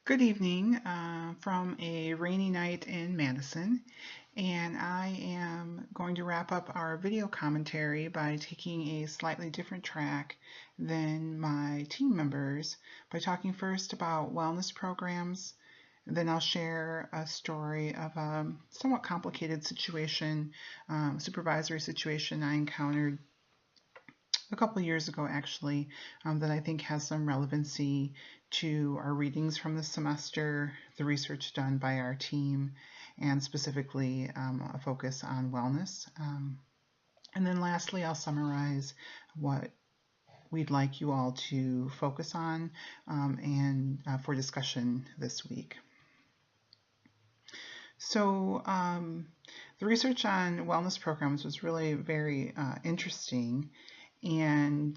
Good evening from a rainy night in Madison, and I am going to wrap up our video commentary by taking a slightly different track than my team members by talking first about wellness programs. Then I'll share a story of a somewhat complicated situation, supervisory situation I encountered a couple of years ago, actually, that I think has some relevancy to our readings from the semester, the research done by our team, and specifically a focus on wellness. And then lastly, I'll summarize what we'd like you all to focus on and for discussion this week. So, the research on wellness programs was really very interesting, and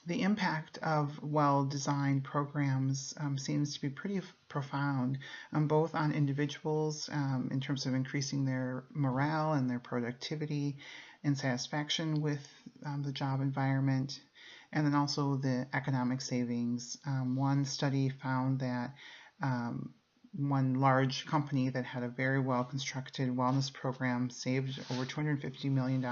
the impact of well-designed programs seems to be pretty profound, both on individuals in terms of increasing their morale and their productivity and satisfaction with the job environment, and then also the economic savings. One study found that one large company that had a very well constructed wellness program saved over $250 million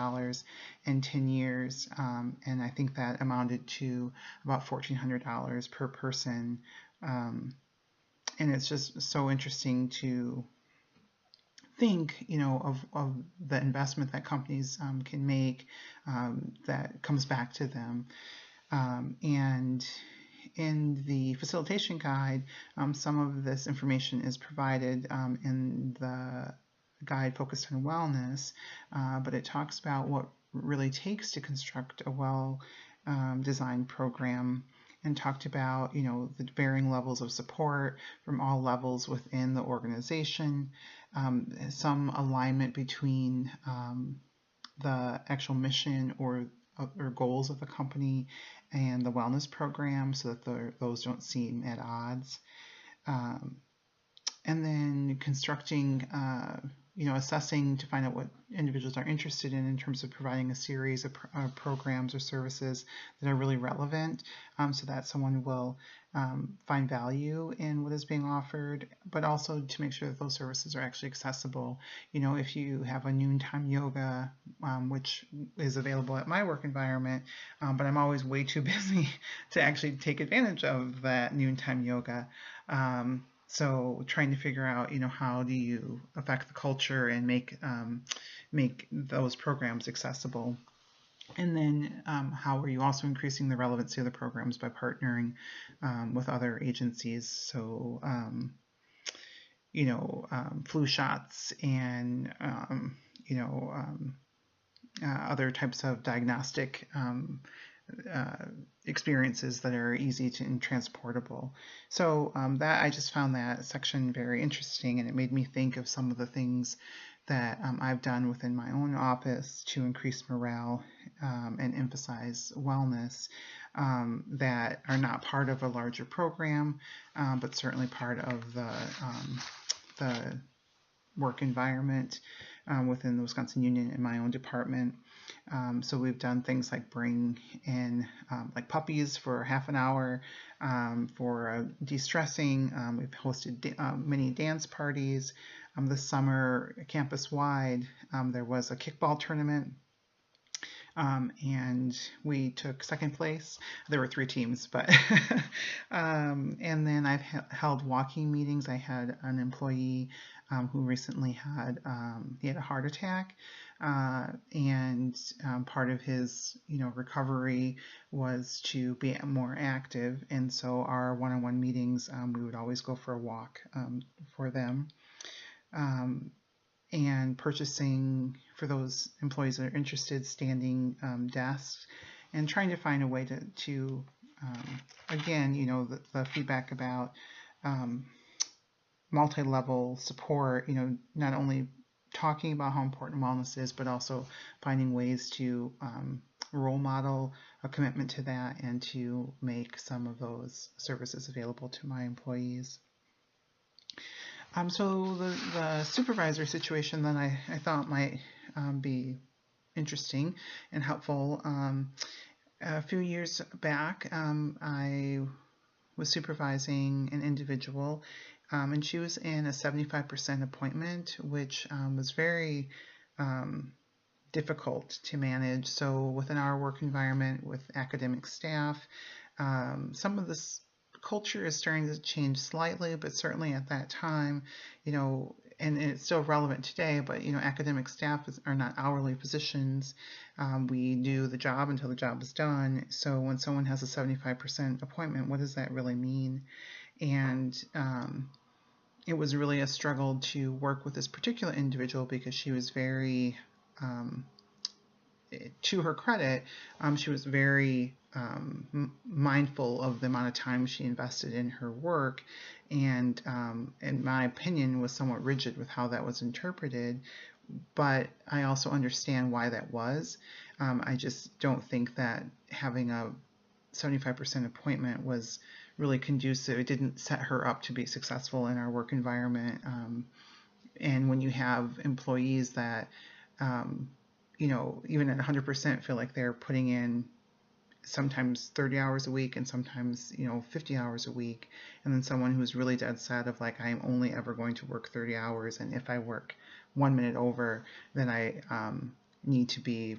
in 10 years. And I think that amounted to about $1,400 per person. And it's just so interesting to think, of the investment that companies can make that comes back to them. And in the facilitation guide, some of this information is provided in the guide focused on wellness, but it talks about what really takes to construct a well designed program, and talked about the varying levels of support from all levels within the organization, some alignment between the actual mission or goals of the company and the wellness program, so that those don't seem at odds. And then constructing, assessing to find out what individuals are interested in terms of providing a series of programs or services that are really relevant, so that someone will find value in what is being offered, but also to make sure that those services are actually accessible. If you have a noontime yoga, which is available at my work environment, but I'm always way too busy to actually take advantage of that noontime yoga. So trying to figure out, how do you affect the culture and make those programs accessible. And then how are you also increasing the relevancy of the programs by partnering with other agencies? So, flu shots and, other types of diagnostic experiences that are easy to and transportable. So that I just found that section very interesting, and it made me think of some of the things that I've done within my own office to increase morale and emphasize wellness, that are not part of a larger program, but certainly part of the work environment within the Wisconsin Union in my own department. So we've done things like bring in like puppies for half an hour for de-stressing. We've hosted many dance parties. This summer, campus-wide, there was a kickball tournament, and we took second place. There were 3 teams, but and then I've held walking meetings. I had an employee who recently had he had a heart attack, and part of his recovery was to be more active, and so our one-on-one meetings, we would always go for a walk for them. And purchasing for those employees that are interested, standing desks, and trying to find a way to again, the feedback about multi-level support, not only talking about how important wellness is, but also finding ways to role model a commitment to that and to make some of those services available to my employees. So the supervisor situation that I thought might be interesting and helpful. A few years back, I was supervising an individual, and she was in a 75% appointment, which was very difficult to manage. So within our work environment with academic staff, some of this culture is starting to change slightly, but certainly at that time, and it's still relevant today, but academic staff are not hourly positions. We do the job until the job is done. So when someone has a 75% appointment, what does that really mean? And it was really a struggle to work with this particular individual because she was very, to her credit, she was very mindful of the amount of time she invested in her work, and in my opinion was somewhat rigid with how that was interpreted, but I also understand why that was. I just don't think that having a 75% appointment was really conducive. It didn't set her up to be successful in our work environment. And when you have employees that, even at 100% feel like they're putting in sometimes 30 hours a week and sometimes 50 hours a week, and then someone who's really dead set of like, I'm only ever going to work 30 hours, and if I work 1 minute over, then I need to be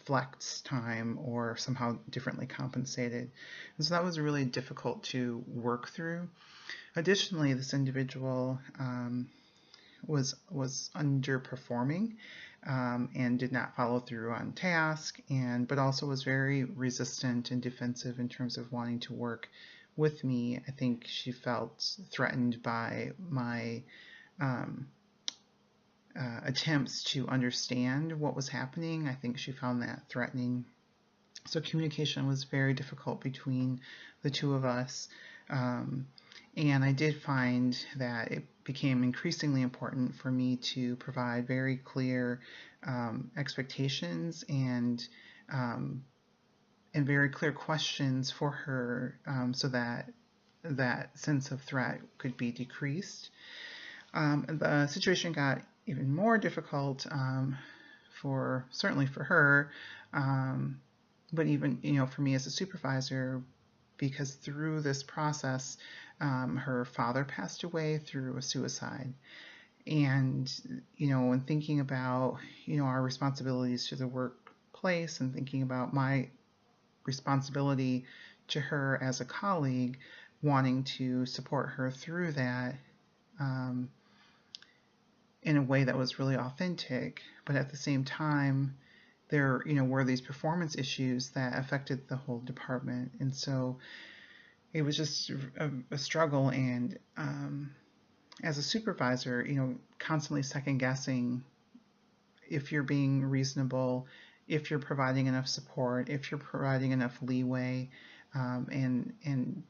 flex time or somehow differently compensated. And so that was really difficult to work through. Additionally, this individual was underperforming and did not follow through on task, but also was very resistant and defensive in terms of wanting to work with me. I think she felt threatened by my attempts to understand what was happening. I think she found that threatening. So communication was very difficult between the two of us. And I did find that it became increasingly important for me to provide very clear expectations and very clear questions for her, so that that sense of threat could be decreased. The situation got even more difficult certainly for her, but even for me as a supervisor, because through this process, her father passed away through a suicide. And when thinking about our responsibilities to the workplace and thinking about my responsibility to her as a colleague, wanting to support her through that in a way that was really authentic, but at the same time there were these performance issues that affected the whole department. And so it was just a struggle, and as a supervisor, constantly second guessing if you're being reasonable, if you're providing enough support, if you're providing enough leeway, and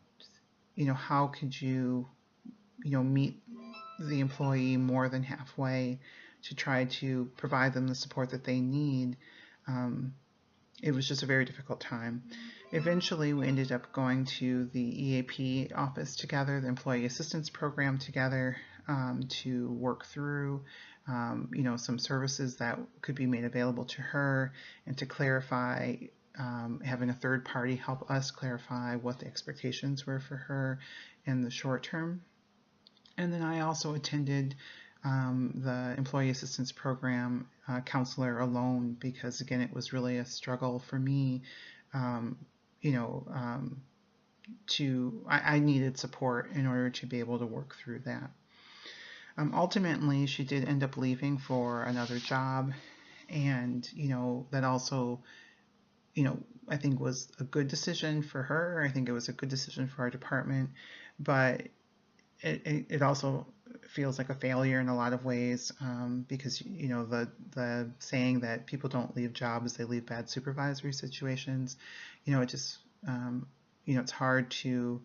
how could you meet the employee more than halfway to try to provide them the support that they need. It was just a very difficult time. Eventually, we ended up going to the EAP office together, the Employee Assistance Program together, to work through some services that could be made available to her, and to clarify, having a third party help us clarify what the expectations were for her in the short term. And then I also attended the Employee Assistance Program counselor alone, because again, it was really a struggle for me. I needed support in order to be able to work through that. Ultimately, she did end up leaving for another job, and that also I think was a good decision for her. I think it was a good decision for our department, but it also feels like a failure in a lot of ways, because the saying that people don't leave jobs, they leave bad supervisory situations. It just it's hard to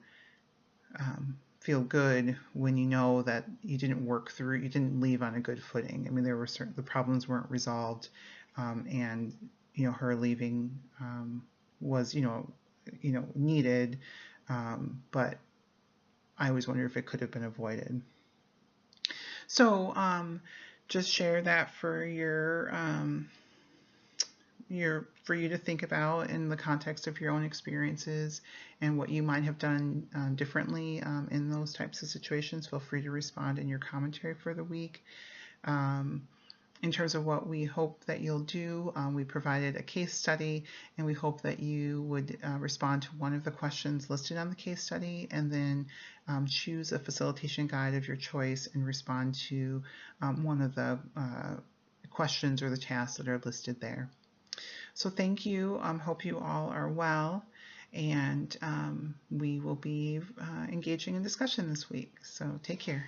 feel good when you know that you didn't leave on a good footing. I mean, the problems weren't resolved, and her leaving was needed, but I always wonder if it could have been avoided. So just share that for your for you to think about in the context of your own experiences and what you might have done differently in those types of situations. Feel free to respond in your commentary for the week. In terms of what we hope that you'll do, we provided a case study, and we hope that you would respond to one of the questions listed on the case study, and then choose a facilitation guide of your choice and respond to one of the questions or the tasks that are listed there. So thank you. Hope you all are well, and we will be engaging in discussion this week. So take care.